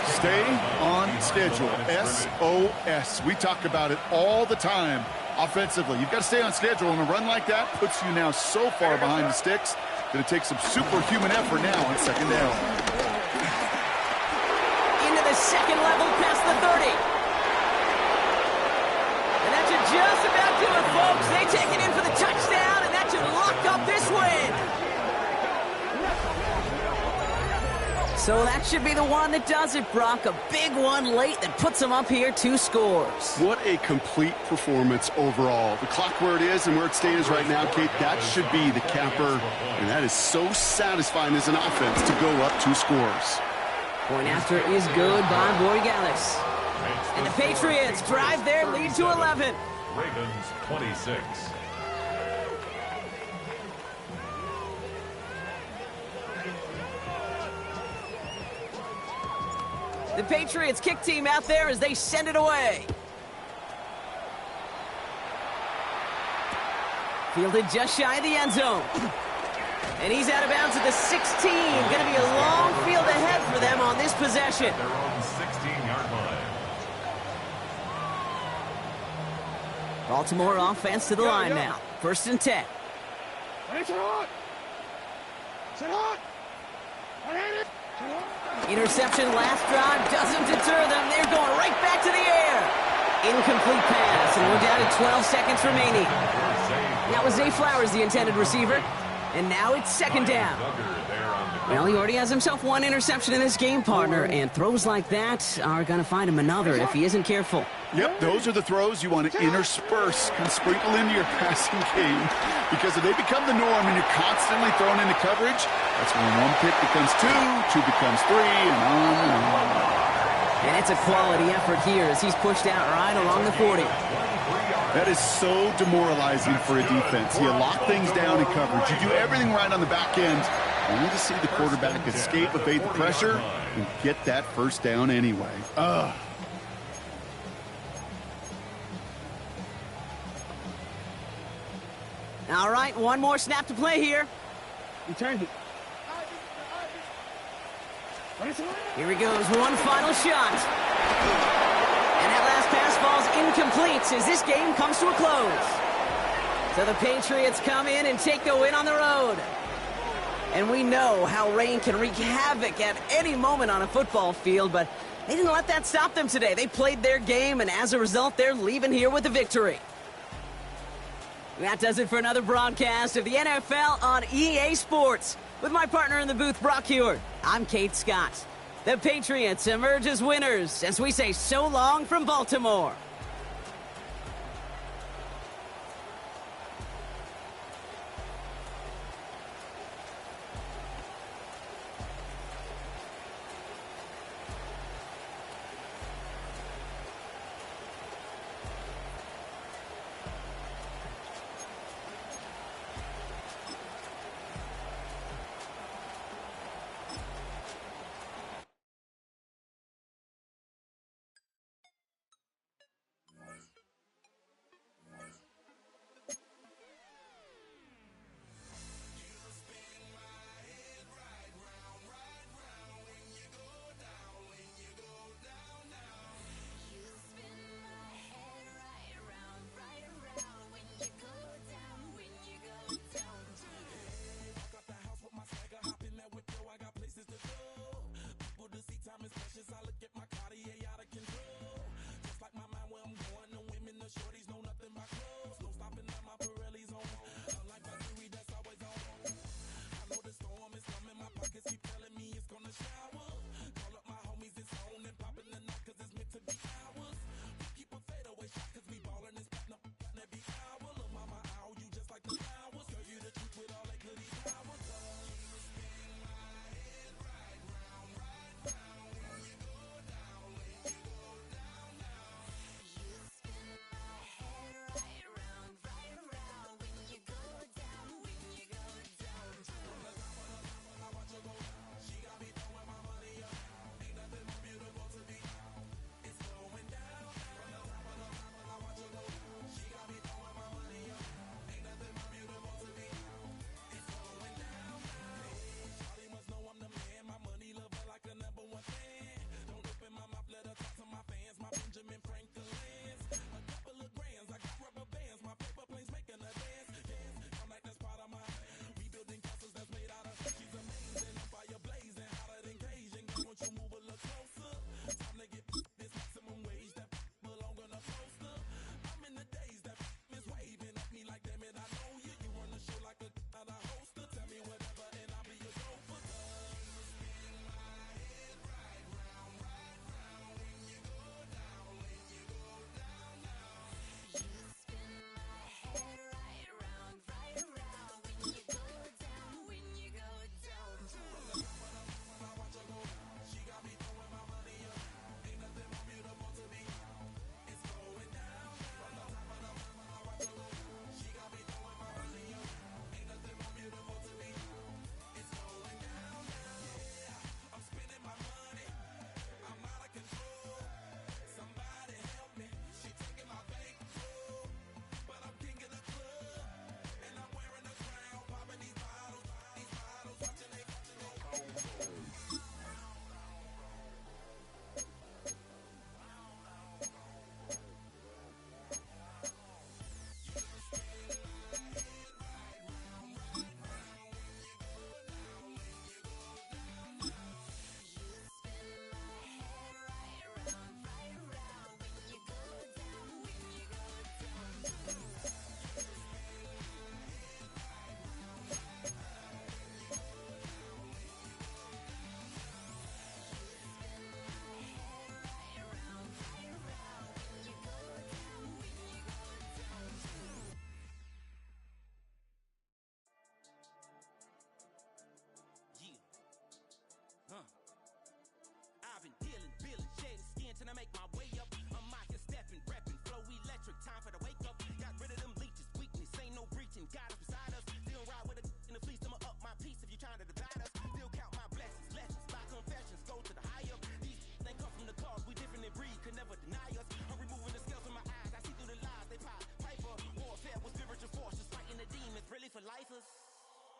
Stay on schedule. SOS. We talk about it all the time offensively. You've got to stay on schedule, and a run like that puts you now so far behind the sticks that it takes some superhuman effort now on second down. Into the second level past the 30. And that should just about do it, folks. They take it in for the touchdown, and that should lock up this win. So that should be the one that does it, Brock. A big one late that puts them up here 2 scores. What a complete performance overall. The clock where it is and where it stands right now, Kate, that should be the capper. And that is so satisfying as an offense to go up 2 scores. Point after is good by Borregales. And the Patriots drive their lead to 11. Ravens 26. The Patriots kick team out there as they send it away. Fielded just shy of the end zone. And he's out of bounds at the 16. Going to be a long field ahead for them on this possession. Their own 16-yard line. Baltimore offense to the line now. 1st and 10. Interception last drive doesn't deter them. They're going right back to the air. Incomplete pass, and we're down to 12 seconds remaining. That was Zay Flowers, the intended receiver. And now it's second down. Well, he already has himself 1 interception in this game, partner, and throws like that are going to find him another if he isn't careful. Yep, those are the throws you want to intersperse and sprinkle into your passing game, because if they become the norm and you're constantly thrown into coverage, that's when 1 pick becomes 2, 2 becomes 3, and on and on. And it's a quality effort here as he's pushed out right along the 40. That is so demoralizing for a defense. You lock things down in coverage. You do everything right on the back end, only to see the quarterback escape, evade the pressure, and get that first down anyway. Ugh. All right, 1 more snap to play here. He turned it. Here he goes, 1 final shot. And that last pass falls incomplete as this game comes to a close. So the Patriots come in and take the win on the road. And we know how rain can wreak havoc at any moment on a football field, but they didn't let that stop them today. They played their game, and as a result, they're leaving here with a victory. That does it for another broadcast of the NFL on EA Sports. With my partner in the booth, Brock Heward, I'm Kate Scott. The Patriots emerge as winners as we say so long from Baltimore. lifers.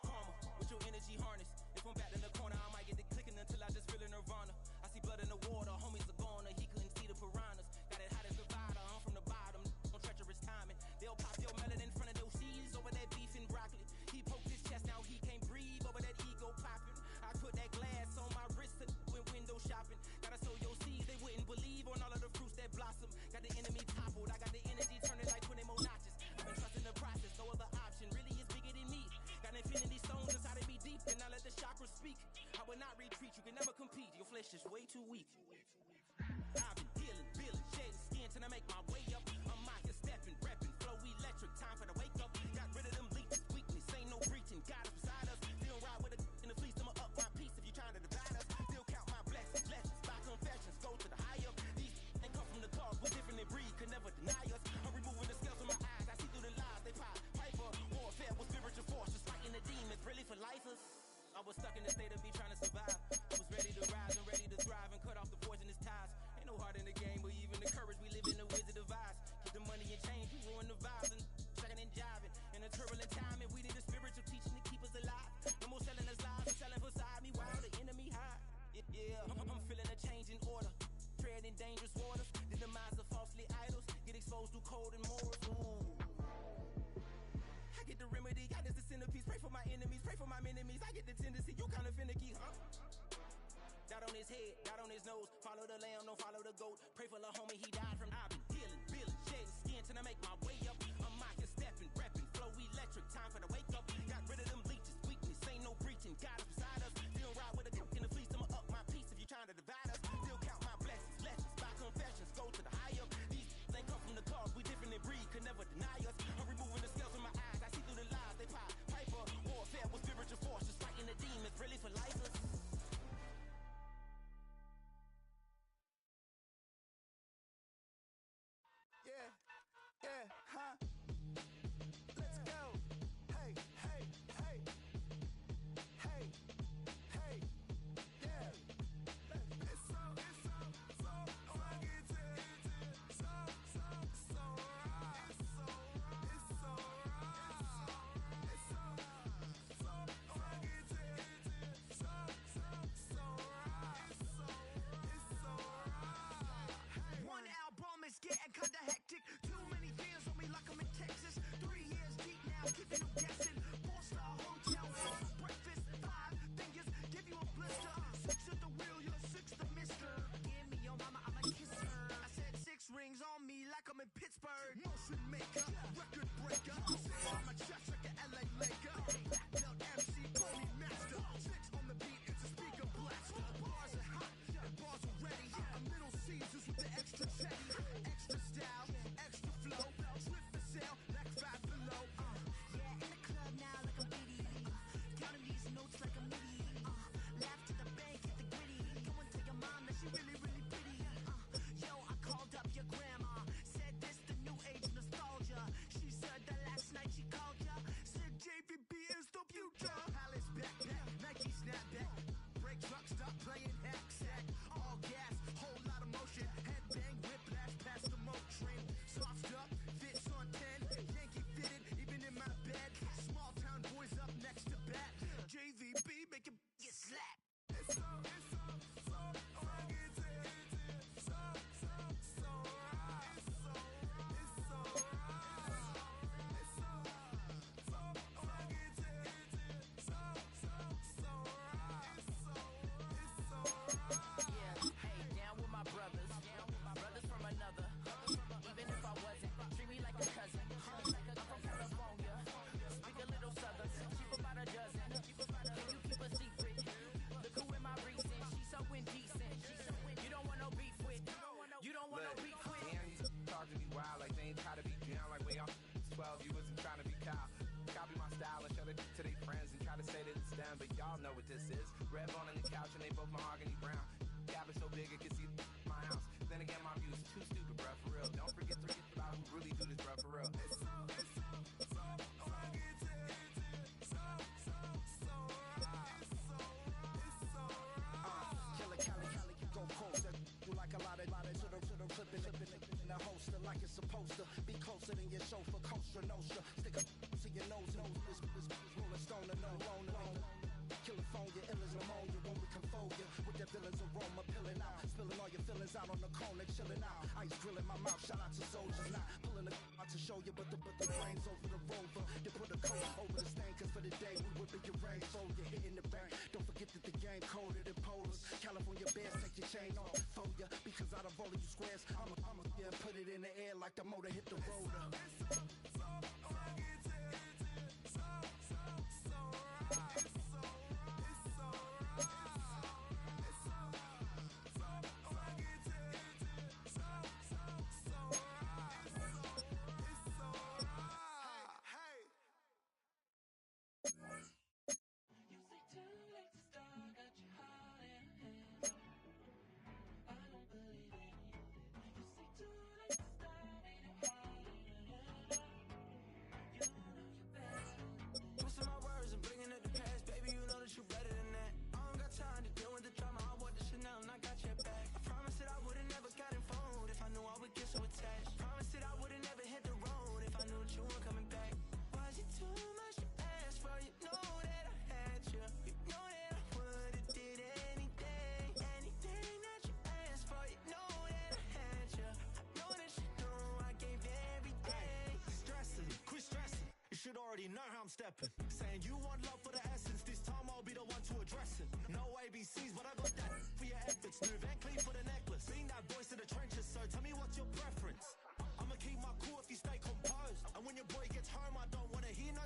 Karma, with your energy harness. If I'm back in the corner, I might get the clicking until I just feel a nirvana. I see blood in the water, homies are goner. He couldn't see the piranhas. Got it hot as Nevada, I'm from the bottom. On treacherous timing. They'll pop your melon in front of those seeds over that beef and broccoli. He poked his chest, now he can't breathe over that ego popping. I put that glass on my wrist and went window shopping. Gotta sow your seeds, they wouldn't believe on all of the fruits that blossom. Got the enemy toppled, I got the energy turning like 20 more notches. I've been trusting the process, no other option really is bigger than me. Got infinity stones inside of me deep, and I let the chakras speak. I will not retreat, you can never compete. Your flesh is way too weak. I've been healing, feeling, shedding skin till I make my way up. I'm out here stepping, repping, flow electric, time for the wake up. Got rid of them leeches, weakness, ain't no breaching. God is beside us, still ride with a in the fleece, I'ma up my piece if you trying to divide us. Still count my blessings, lessons, by confessions, go to the higher. These ain't come from the cause, we're different than breed, could never deny us. I'm removing the scales from my eyes, I see through the lies, they pop. Piper, warfare with spiritual force, just fighting the demons, really for lifers. I was stuck in the state of me trying to survive. I was ready to rise and ready to thrive and cut off the poisonous ties. Ain't no heart in the game, but even the courage we live in the wizard of Oz. Keep the money and change, we ruin the vibes and shucking and jiving. In a turbulent time, and we need a spiritual teaching to keep us alive. No more selling us lies, I'm selling beside me while the enemy hide. Yeah, I'm feeling a change in order. Treading dangerous waters, the demise of falsely idols. Get exposed through code and morals. Ooh. I get the remedy, God is the centerpiece. Pray for my enemies, pray for my enemies. I get the tendency, you kinda finicky, huh? Dot on his head, dot on his nose. Follow the lamb, don't follow the goat. Pray for the homie, he died from. I've been healing, feeling, shedding skin till I make my way up. I'm out here stepping, repping, flow electric, time for the wake up. Got rid of them leeches, weakness, ain't no breaching. God is beside us, still ride with a cook in the fleece. I'ma up my piece if you trying to divide us. Still count my blessings, lessons, by confessions, go to the higher. These ain't come from the cause, we different than breed, could never deny us. I'm removing the scales from my eyes, I see through the lies, they pop. Piper, warfare with spiritual force, just fighting the demons, really for lifers. Yeah, yeah, huh? Let's go. Hey, hey, hey. Hey, hey, yeah. It's so fucking so right. It's so right. It's so right. It's so fucking so right. It's so right. One album is getting kinda hectic. Too many fans on me like I'm in Texas. 3 years deep now, keeping them guessing. 4-star hotel, breakfast, 5 fingers, give you a blister. 6 at the wheel, you're 6 the mister. Give me your mama, I'ma kiss her. I said 6 rings on me like I'm in Pittsburgh. Motion maker, record breaker. Sit on my chest like an LA Laker. Black belt MC, call me master. 6 on the beat, it's a speaker blaster. Bars are hot, and bars are ready. A middle Caesars with the extra chatty. Extra style, extra flow. Slip for sale, like 5 below. Yeah, in the club now like I'm giddy. Counting these notes like a MIDI. Laugh to the bank, hit the gritty. Go and tell your mom that she really, really pretty. Yo, I called up your grandma. Said this the new age nostalgia. She said that last night she called ya. Said JVB is the future. Palace backpack, Nike snapback. Break truck, stop playing hack sack. All gas, whole lot of motion. Headbang, whiplash, past the moat train. Soft stuff, fits on 10. Yankee fitted, even in my bed. Small town boys up next to bat. JVB, make it get slapped. It's so fucking so right. It's so right. It's so right. It's so fucking so right. It's so right. Yeah, hey, down with my brothers. Brothers from another. Even if I wasn't, treat me like a cousin. I'm from California. Speak a little southern. Cheap about a dozen. Can you keep a secret? Look who in my recent. She's so indecent. You don't want no beef with. You don't want no beef with. Damn, you talk to me wild like they ain't try to be down like when y'all 12, you wasn't trying to be Kyle. Copy my style and show it to their friends and try to say that it's them, but y'all know what this is. Red bone on the couch and they both mahogany brown. Cabin so big it can see my house. Then again, my view's too stupid, bruh, for real. Don't forget about who really do this, bruh, for real. It's so fucking so right. It's so right. Killer Cali, go coast. You like a lot of to the clipping in the holster like it's supposed to be closer than your chauffeur, Costa Nostra. Stick a to your nose, spilling all your feelings out on the corner, chilling out. Ice grilling my mouth, shout out to soldiers. Not pulling the out to show you, but the brains over the rover. They put a coat over the stain, cause for the day we whipping your rain. So you're hitting the bank. Don't forget that the game colder than polars. California bears, take your chain off for ya. Because out of all of you squares, I'ma yeah, put it in the air like the motor hit the rotor. Twisting my words and bringing up the past, baby, you know that you better than that. I don't got time to deal with the drama, I want the Chanel and I got your back. I promise that I would've never gotten phoned if I knew I would get so attached. I promise that I would've never hit the road if I knew that you weren't coming back. Was it too much to ask for? You know that I had you. You know that I would've did anything that you asked for. You know that I had you. I know that you know I gave everything. Stressing, quit stressing. You should already know how I'm stepping. Saying you want love for the essence. This time I'll be the one to address it. No ABCs, but I got that for your efforts. New Van Cleef for the necklace. Being that voice in the trenches, so tell me what's your preference. I'ma keep my cool if you stay composed. And when your boy gets home, I don't wanna hear no